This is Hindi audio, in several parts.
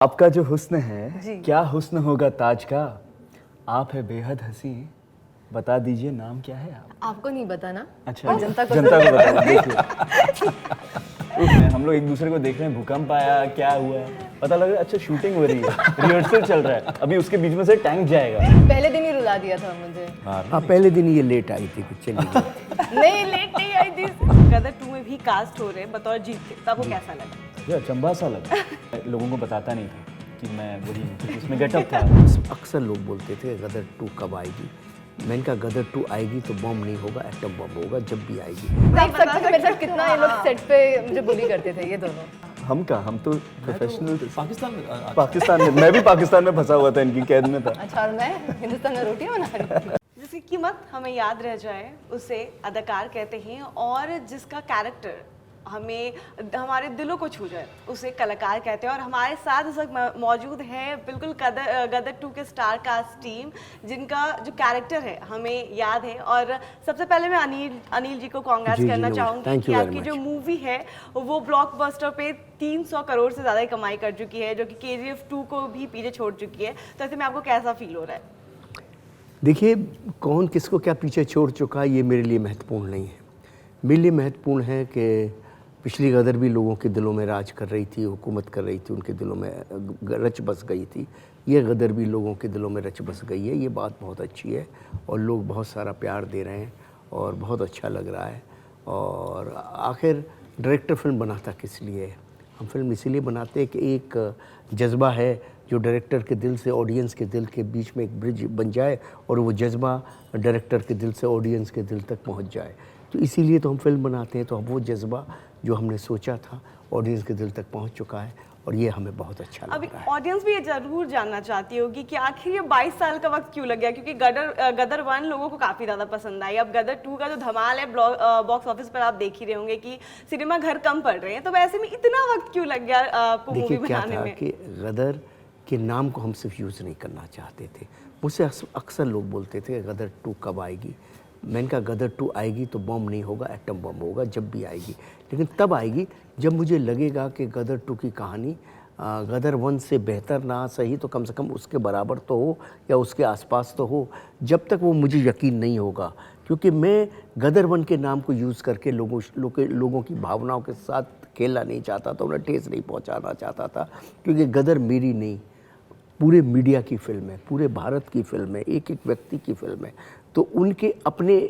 आपका जो हुस्न है जी। क्या हुस्न होगा ताज का। आप है बेहद हंसी, बता दीजिए नाम क्या है आप। आपको नहीं बताना। अच्छा, और जनता को को बता देखिए। हम लोग एक दूसरे को देख रहे हैं, भूकंप आया क्या हुआ पता लग रहा है। अच्छा शूटिंग हो रही है, रिहर्सल चल रहा है, अभी उसके बीच में से टैंक जाएगा। पहले दिन ही रुला दिया था मुझे। हाँ पहले दिन ये लेट आई थी कुछ चली गई। नहीं लेट नहीं आई थी। गदर 2 में भी कास्ट हो रहे हैं बतौर जीत के, तब वो कैसा लगा? ये अचंभा सा लगा, लोगों को बताता नहीं था कि मैं वही हूँ, क्योंकि उसमें गेटअप था। अक्सर लोग बोलते थे गदर 2 कब आएगी। मैंने कहा गदर 2 आएगी तो बम नहीं होगा, एटम बम होगा जब भी आएगी। देख सकते हो मेरे साथ कितना ये लोग सेट पे मुझे बुली करते थे ये दोनों। हम तो प्रोफेशनल पाकिस्तान में पाकिस्तान में, मैं भी पाकिस्तान में फंसा हुआ था, इनकी कैद में था। अच्छा और मैं हिंदुस्तान में रोटियां बना रही थी। जिसकी कीमत हमें याद रह जाए उसे अदाकार कहते हैं, और जिसका कैरेक्टर हमें हमारे दिलों को छू जाए उसे कलाकार कहते हैं। और हमारे साथ इस वक्त मौजूद है बिल्कुल गदर 2 के स्टार कास्ट टीम, जिनका जो कैरेक्टर है हमें याद है। और सबसे पहले मैं अनिल जी को कांग्रेस करना चाहूँगी Thank कि you very आपकी जो much. मूवी है वो ब्लॉकबस्टर पे 300 करोड़ से ज़्यादा कमाई कर चुकी है, जो कि KGF 2 को भी पीछे छोड़ चुकी है। तो ऐसे में आपको कैसा फील हो रहा है? देखिए कौन किसको क्या पीछे छोड़ चुका है ये मेरे लिए महत्वपूर्ण नहीं है। मेरे लिए महत्वपूर्ण है कि पिछली गदर भी लोगों के दिलों में राज कर रही थी, हुकूमत कर रही थी, उनके दिलों में रच बस गई थी। ये गदर भी लोगों के दिलों में रच बस गई है, ये बात बहुत अच्छी है और लोग बहुत सारा प्यार दे रहे हैं और बहुत अच्छा लग रहा है। और आखिर डायरेक्टर फिल्म बनाता किस लिए है? हम फिल्म इसीलिए बनाते हैं कि एक जज्बा है जो डायरेक्टर के दिल से ऑडियंस के दिल के बीच में एक ब्रिज बन जाए और वो जज्बा डायरेक्टर के दिल से ऑडियंस के दिल तक पहुंच जाए। तो इसीलिए तो हम फिल्म बनाते हैं। तो अब वो जज्बा जो हमने सोचा था ऑडियंस के दिल तक पहुंच चुका है और ये हमें बहुत अच्छा लग अभी रहा है। ऑडियंस भी ये जरूर जानना चाहती होगी कि आखिर ये 22 साल का वक्त क्यों लग गया, क्योंकि गदर 1 लोगों को काफी ज्यादा पसंद आई। अब गदर 2 का जो धमाल है बॉक्स ऑफिस पर आप देख ही रहे होंगे कि सिनेमा घर कम पड़ रहे हैं। तो वैसे में इतना वक्त क्यों लग गया आपको मूवी देखिए क्या बनाने था में? कि गदर के नाम को हम सिर्फ यूज़ नहीं करना चाहते थे। मुझसे अक्सर लोग बोलते थे गदर 2 कब आएगी। मैंने कहा गदर 2 आएगी तो बम नहीं होगा, एटम बम होगा जब भी आएगी। लेकिन तब आएगी जब मुझे लगेगा कि गदर 2 की कहानी गदर 1 से बेहतर ना सही तो कम से कम उसके बराबर तो हो या उसके आसपास तो हो। जब तक वो मुझे यकीन नहीं होगा, क्योंकि मैं गदर 1 के नाम को यूज़ करके लोगों की भावनाओं के साथ खेलना नहीं चाहता था, उन्हें ठेस नहीं पहुंचाना चाहता था। क्योंकि गदर मेरी नहीं, पूरे मीडिया की फिल्म है, पूरे भारत की फिल्म है, एक एक व्यक्ति की फिल्म है। तो उनके अपने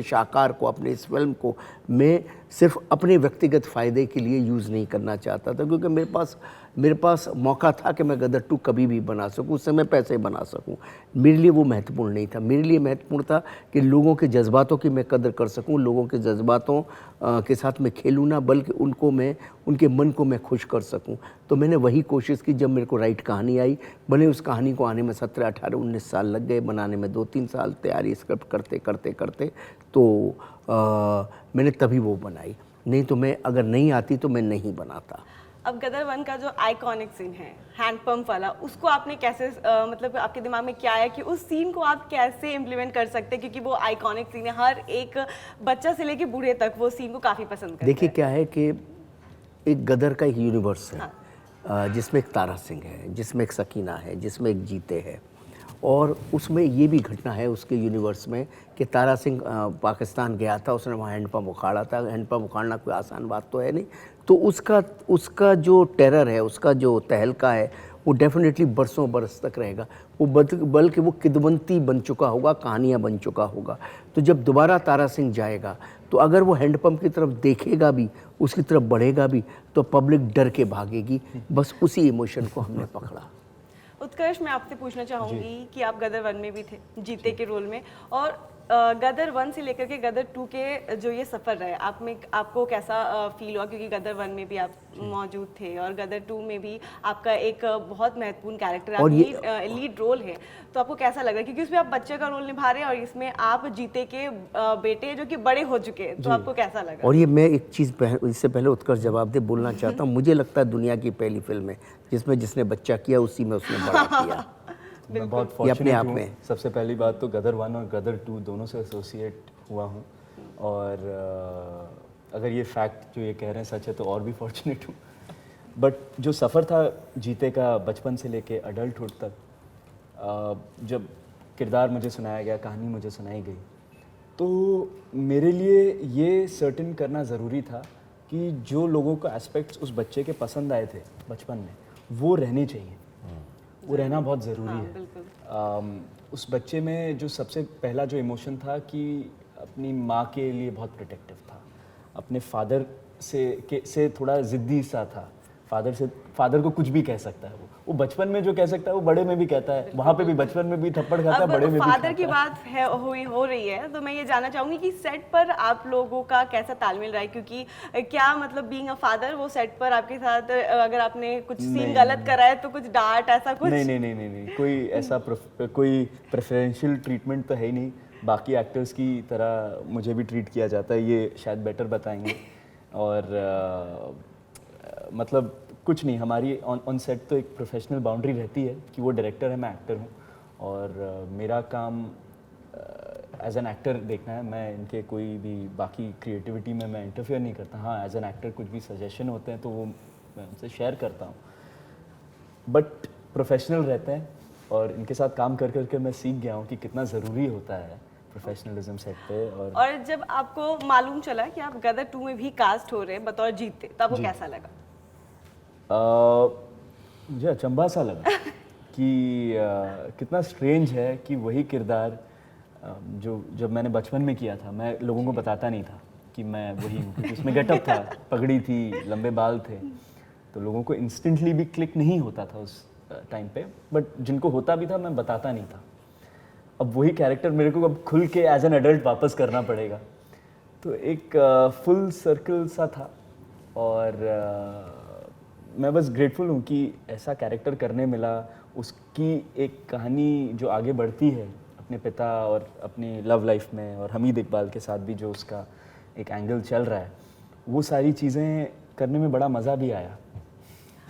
शाकार को, अपने इस फिल्म को मैं सिर्फ अपने व्यक्तिगत फ़ायदे के लिए यूज़ नहीं करना चाहता था, क्योंकि मेरे पास मौका था कि मैं गदर 2 कभी भी बना सकूं, उस समय पैसे बना सकूं। मेरे लिए वो महत्वपूर्ण नहीं था। मेरे लिए महत्वपूर्ण था कि लोगों के जज्बातों की मैं कदर कर सकूं, लोगों के जज्बातों के साथ मैं खेलूँ ना, बल्कि उनके मन को मैं खुश कर सकूं। तो मैंने वही कोशिश की। जब मेरे को राइट कहानी आई, भले उस कहानी को आने में 17, 18, 19 साल लग गए, बनाने में 2-3 साल, तैयारी स्क्रिप्ट करते तो मैंने तभी वो बनाई। नहीं तो मैं अगर नहीं आती तो मैं नहीं बनाता। अब गदर 1 का जो आइकॉनिक सीन है हैंडपंप वाला, उसको आपने कैसे मतलब आपके दिमाग में क्या आया कि उस सीन को आप कैसे इम्प्लीमेंट कर सकते हैं? क्योंकि वो आइकॉनिक सीन है, हर एक बच्चा से लेके बूढ़े तक वो सीन को काफ़ी पसंद करता है। देखिए क्या है कि एक गदर का एक यूनिवर्स है। जिसमें एक तारा सिंह है, जिसमें एक सकीना है, जिसमें एक जीते है। और उसमें ये भी घटना है उसके यूनिवर्स में कि तारा सिंह पाकिस्तान गया था, उसने वहाँ हैंडपम्प उखाड़ा था। हैंडपम्प उखाड़ना कोई आसान बात तो है नहीं। तो उसका जो टेरर है, उसका जो तहलका है, वो डेफिनेटली बरसों बरस तक रहेगा। वो बल्कि वो किदवंती बन चुका होगा, कहानियाँ बन चुका होगा। तो जब दोबारा तारा सिंह जाएगा तो अगर वो हैंडपम्प की तरफ देखेगा भी, उसकी तरफ बढ़ेगा भी, तो पब्लिक डर के भागेगी। बस उसी इमोशन को हमने पकड़ा। उत्कर्ष, मैं आपसे पूछना चाहूँगी कि आप गदर 1 में भी थे, जीते के रोल में, और गदर 1 से लेकर के गदर 2 के जो ये सफ़र रहे आपको कैसा फील हुआ? क्योंकि गदर 1 में भी आप मौजूद थे और गदर 2 में भी आपका एक बहुत महत्वपूर्ण कैरेक्टर, आप लीड रोल है। तो आपको कैसा लग रहा है? क्योंकि उसमें आप बच्चे का रोल निभा रहे हैं और इसमें आप जीते के बेटे जो कि बड़े हो चुके हैं। तो आपको कैसा लगा? और ये मैं एक चीज़ इससे पहले उत्कर्ष जवाब दे बोलना चाहता हूँ। मुझे लगता है दुनिया की पहली फिल्म है जिसमें जिसने बच्चा किया उसी में उसने बड़ा किया। मैं बहुत ये फॉर्चुनेट अपने आप हूँ। में सबसे पहली बात तो गदर 1 और गदर 2 दोनों से एसोसिएट हुआ हूँ, और अगर ये फैक्ट जो ये कह रहे हैं सच है तो और भी फॉर्चुनेट हूँ। बट जो सफ़र था जीते का बचपन से लेके अडल्टहुड तक, जब किरदार मुझे सुनाया गया, कहानी मुझे सुनाई गई, तो मेरे लिए ये सर्टेन करना ज़रूरी था कि जो लोगों को एस्पेक्ट्स उस बच्चे के पसंद आए थे बचपन में, वो रहने चाहिए, वो रहना बहुत ज़रूरी है। उस बच्चे में जो सबसे पहला जो इमोशन था कि अपनी माँ के लिए बहुत प्रोटेक्टिव था, अपने फादर से थोड़ा ज़िद्दी सा था, फादर को कुछ भी कह सकता है वो बचपन में जो कह सकता है वो बड़े में भी कहता है, वहाँ पे भी बचपन में भी थप्पड़ खाता है, बड़े में भी खाता है। फादर की बात है हो रही है, तो मैं ये जानना चाहूंगी कि सेट पर आप लोगों का कैसा तालमेल रहा है, क्योंकि क्या मतलब बीइंग अ फादर वो सेट पर आपके साथ अगर आपने कुछ सीन गलत करा है तो कुछ डांट ऐसा कुछ? नहीं, कोई ऐसा कोई प्रेफरेंशियल ट्रीटमेंट तो है ही नहीं, बाकी एक्टर्स की तरह मुझे भी ट्रीट किया जाता है, ये शायद बेटर बताएंगे। और मतलब कुछ नहीं, हमारी ऑन सेट तो एक प्रोफेशनल बाउंड्री रहती है कि वो डायरेक्टर है, मैं एक्टर हूँ, और मेरा काम एज एन एक्टर देखना है। मैं इनके कोई भी बाकी क्रिएटिविटी में मैं इंटरफेयर नहीं करता। हाँ, एज एन एक्टर कुछ भी सजेशन होते हैं तो वो मैं उनसे शेयर करता हूँ, बट प्रोफेशनल रहते हैं, और इनके साथ काम कर करके मैं सीख गया हूँ कि कितना ज़रूरी होता है प्रोफेशनलिज्म सेट पे। और जब आपको मालूम चला कि आप गदर 2 में भी कास्ट हो रहे हैं बतौर जीते, तब वो कैसा लगा? मुझे अचंभा सा लगा कि कितना स्ट्रेंज है कि वही किरदार जो जब मैंने बचपन में किया था, मैं लोगों को बताता नहीं था कि मैं वही हूँ, क्योंकि उसमें गेटअप था, पगड़ी थी, लंबे बाल थे, तो लोगों को इंस्टेंटली भी क्लिक नहीं होता था उस टाइम पे, बट जिनको होता भी था मैं बताता नहीं था। अब वही कैरेक्टर मेरे को अब खुल के एज एन एडल्ट वापस करना पड़ेगा, तो एक फुल सर्कल सा था, और मैं बस ग्रेटफुल हूँ कि ऐसा कैरेक्टर करने मिला। उसकी एक कहानी जो आगे बढ़ती है अपने पिता और अपनी लव लाइफ में, और हमीद इकबाल के साथ भी जो उसका एक एंगल चल रहा है, वो सारी चीज़ें करने में बड़ा मज़ा भी आया।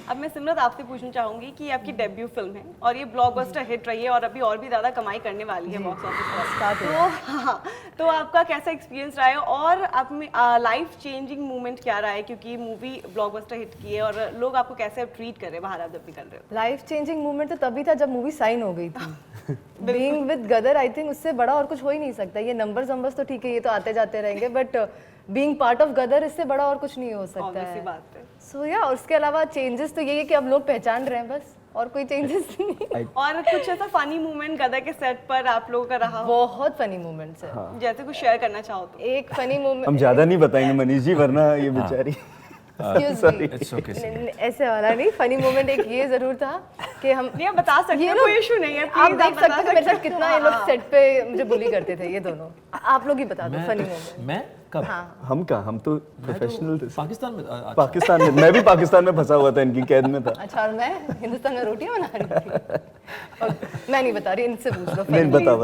अब मैं सिमरत आपसे पूछना चाहूंगी कि आपकी डेब्यू फिल्म है और ये ब्लॉकबस्टर हिट रही है और अभी और भी ज़्यादा कमाई करने वाली है बॉक्स ऑफिस पर, तो आपका कैसा एक्सपीरियंस रहा है, और आप में लाइफ चेंजिंग मोमेंट क्या रहा है, क्योंकि मूवी ब्लॉकबस्टर हिट की है और लोग आपको कैसे ट्रीट कर रहे हैं बाहर आप जब निकल रहे हो? लाइफ चेंजिंग मोमेंट तो तभी था जब मूवी साइन हो गई थी। Being with Gadar, I think उससे बड़ा और कुछ हो ही नहीं सकता। ये नंबर्स तो ठीक है, ये तो आते जाते रहेंगे, बट बीइंग पार्ट ऑफ गदर इससे बड़ा और कुछ नहीं हो सकता है। बात है। सो या उसके अलावा चेंजेस तो यही है कि अब लोग पहचान रहे हैं, बस और कोई चेंजेस नहीं। और कुछ ऐसा फनी मोमेंट गदर के सेट पर आप लोगों का रहा हो? बहुत फनी मोमेंट्स है। जैसे कुछ शेयर करना चाहो तो? एक फनी मोमेंट हम ज़्यादा नहीं बताएंगे मनीष जी, वरना ये बेचारी ऐसे वाला नहीं। फनी मोमेंट एक ये जरूर था कि हम ये बता सकते हैं, कोई इशू नहीं है, आप देख सकते हो मेरे साथ कितना ये लोग सेट पे मुझे बुली करते थे, ये दोनों। आप लोग ही बता दो फनी मोमेंट। मैं कब? हम कहाँ, हम तो प्रोफेशनल थे। पाकिस्तान में मैं भी पाकिस्तान में फंसा हुआ था, इनकी कैद में था। अच्छा, और मैं हिंदुस्तान में रोटियां बना रही थी। मैं नहीं बता रही, इनसे पूछ लो। नहीं, बता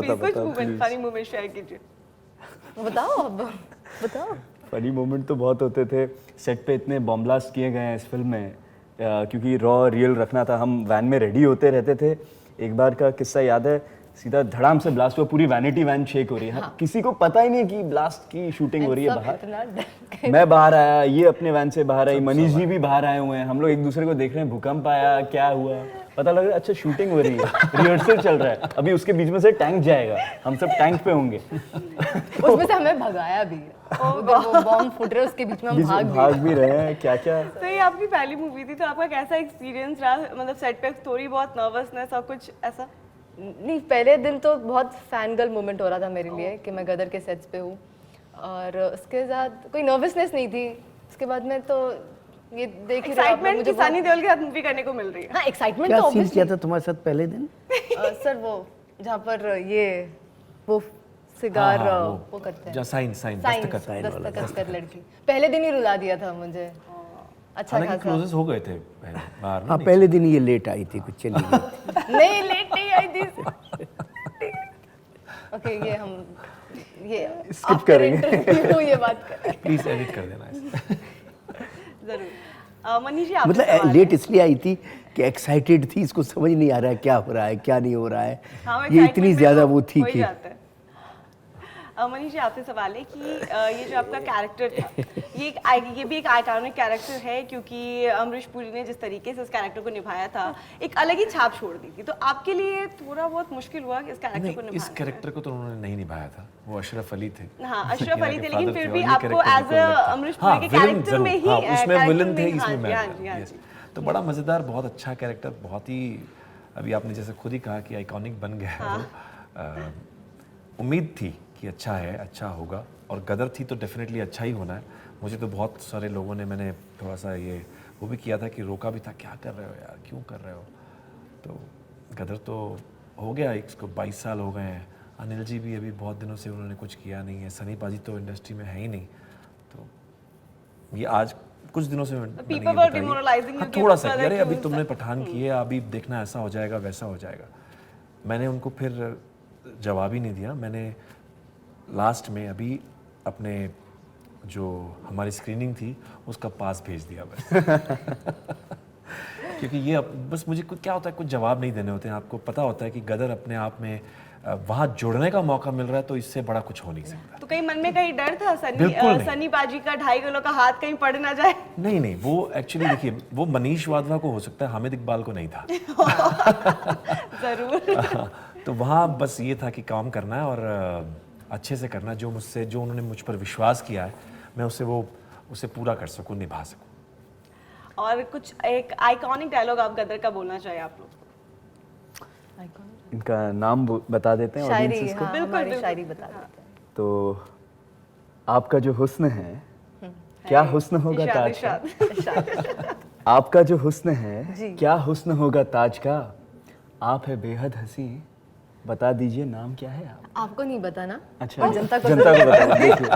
फनी मोमेंट शेयर कीजिए। बताओ, अब बताओ। फनी मोमेंट तो बहुत होते थे सेट पे, इतने बॉम्ब ब्लास्ट किए गए हैं इस फिल्म में, क्योंकि रॉ रियल रखना था। हम वैन में रेडी होते रहते थे। एक बार का किस्सा याद है, सीधा धड़ाम से ब्लास्ट हुआ, पूरी वैनिटी वैन शेक हो रही है। किसी को पता ही नहीं कि ब्लास्ट की शूटिंग हो रही है बाहर। मैं बाहर आया, ये अपने वैन से बाहर आई, मनीष जी भी बाहर आए हुए हैं, हम लोग एक दूसरे को देख रहे हैं, भूकंप आया, क्या हुआ, पता लग रहा है अच्छा शूटिंग हो रही है, रिहर्सल चल रहा है, अभी उसके बीच में से टैंक जाएगा, हम सब टैंक पे होंगे। उसमें से हमें भगाया भी, वो बॉम्ब फूट रहे उसके बीच में हम भाग भी रहे हैं, क्या क्या। तो ये आपकी पहली मूवी थी, तो आपका कैसा एक्सपीरियंस रहा, मतलब सेट पे थोड़ी बहुत नर्वसनेस और कुछ ऐसा? नहीं, पहले दिन तो बहुत फैन गर्ल मोमेंट हो रहा था मेरे लिए कि मैं गदर के सेट्स पे हूँ, और उसके साथ कोई नर्वसनेस नहीं थी। उसके बाद में तो ये देख ही एक्साइटमेंट मुझे सनी देओल के साथ मूवी करने को मिल रही है। हाँ, एक्साइटमेंट क्या तो सीन किया था तुम्हारे साथ पहले दिन? सर वो जहाँ पर ये वो सिगार वो करते हैं, दस्तखत कर लड़की, पहले दिन ही रुला दिया था मुझे। अच्छा खासा क्लोजेस हो गए थे बाहर। हाँ, पहले दिन ये लेट आई थी, कुछ चली गई। नहीं, लेट नहीं आई थी। ओके, ये हम ये स्किप करेंगे, ये बात करें। प्लीज एडिट कर देना इसे। जरूर। मनीष जी, आपसे मतलब लेट इसलिए आई थी कि एक्साइटेड थी, इसको समझ नहीं आ रहा है क्या हो रहा है क्या नहीं हो रहा है। हाँ, ये इतनी ज्यादा वो थी कि मनीष जी आपसे सवाल है कि ये जो आपका कैरेक्टर था ये भी एक आइकॉनिक कैरेक्टर है, क्योंकि अमरीश पुरी ने जिस तरीके से इस कैरेक्टर को निभाया था एक अलग ही छाप छोड़ दी थी, तो आपके लिए थोड़ा बहुत मुश्किल हुआ कि इस कैरेक्टर को नहीं, इस निभाना? कैरेक्टर को तो उन्होंने नहीं निभाया था, वो अशरफ अली थे। हाँ अशरफ अली थे, लेकिन father फिर थे, भी और ये आपको character एज बिल्कुल अलग था। अमरीश हाँ, पुरी के villain कैरेक्टर जरूर, में ही हाँ, उसमें character विलन में थे, ही, हाँ इसमें जी, हाँ मैं जी, हाँ yes। जी। तो बड़ा मज़ेदार, बहुत अच्छा कैरेक्टर, बहुत ही अभी आपने जैसे खुद ही कहा कि आइकॉनिक बन गया है वो। उम्मीद थी कि अच्छा है, अच्छा होगा, और गदर थी तो डेफिनेटली अच्छा ही होना है। मुझे तो बहुत सारे लोगों ने, मैंने थोड़ा सा ये वो भी किया था कि रोका भी था, क्या कर रहे हो यार, क्यों कर रहे हो। तो गदर तो हो गया, इसको 22 साल हो गए हैं। अनिल जी भी अभी बहुत दिनों से उन्होंने कुछ किया नहीं है, सनी पाजी तो इंडस्ट्री में है ही नहीं, तो ये आज कुछ दिनों से मैंने ये People were बताई। demoralizing हाँ, you कि थोड़ा सा brother यार अभी क्यों तुमने पठान किए, अभी देखना ऐसा हो जाएगा वैसा हो जाएगा। मैंने उनको फिर जवाब ही नहीं दिया। मैंने लास्ट में अभी अपने जो हमारी स्क्रीनिंग थी उसका पास भेज दिया बस। क्योंकि ये बस मुझे क्या होता है, कुछ जवाब नहीं देने होते हैं। आपको पता होता है कि गदर अपने आप में वहाँ जुड़ने का मौका मिल रहा है, तो इससे बड़ा कुछ हो नहीं सकता। तो कहीं मन में कहीं डर था बिल्कुल नहीं। सनी पाजी का 2.5 किलो का हाथ कहीं पड़ ना जाए? नहीं नहीं, वो एक्चुअली देखिए, वो मनीष वाधवा को हो सकता है, हामिद इकबाल को नहीं था। जरूर। तो वहाँ बस ये था कि काम करना है और अच्छे से करना है, जो उन्होंने मुझ पर विश्वास किया है, मैं उसे पूरा कर सकूँ, निभा सकूँ। और कुछ एक आइकॉनिक डायलॉग आप गदर का बोलना चाहिए आप लोग? इनका नाम बता देते हैं शायरी, ऑडियंसेस को। हाँ, बिल्कुल, हमारी बिल्कुल। शायरी बता देते हैं। तो आपका जो हुस्न है, क्या हुस्न होगा इरशाद, ताज का? इरशाद। आपका जो हुस्न है, जी। क्या हुस्न होगा ताज का? आप है बेहद हंसी, बता दीजिए नाम क्या है आप? आपको नहीं बताना, अच्छा, और जनता को जनता को बताना। देखिए,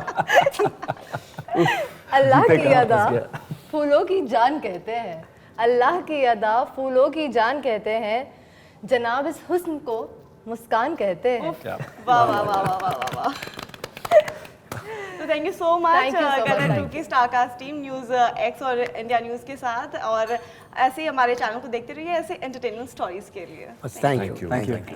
अल्लाह जीते की कहाँ अदा फंस गया। फूलों की जान कहते हैं, अल्लाह की अदा फूलों की जान कहते हैं, जनाब इस हुस्न को मुस्कान कहते हैं। वाह वाह वाह वाह वाह वाह वाह। तो thank you so much Thank you so much, Gadar thank 2 की स्टारकास्ट टीम न्यूज़ एक्स और इंडिया न्यूज़ के साथ, और ऐसे ही हमारे चैनल को देखते रहिए ऐसे एंटरटेनमेंट स्टोरीज के लिए। बस thank Thank you you. Thank you.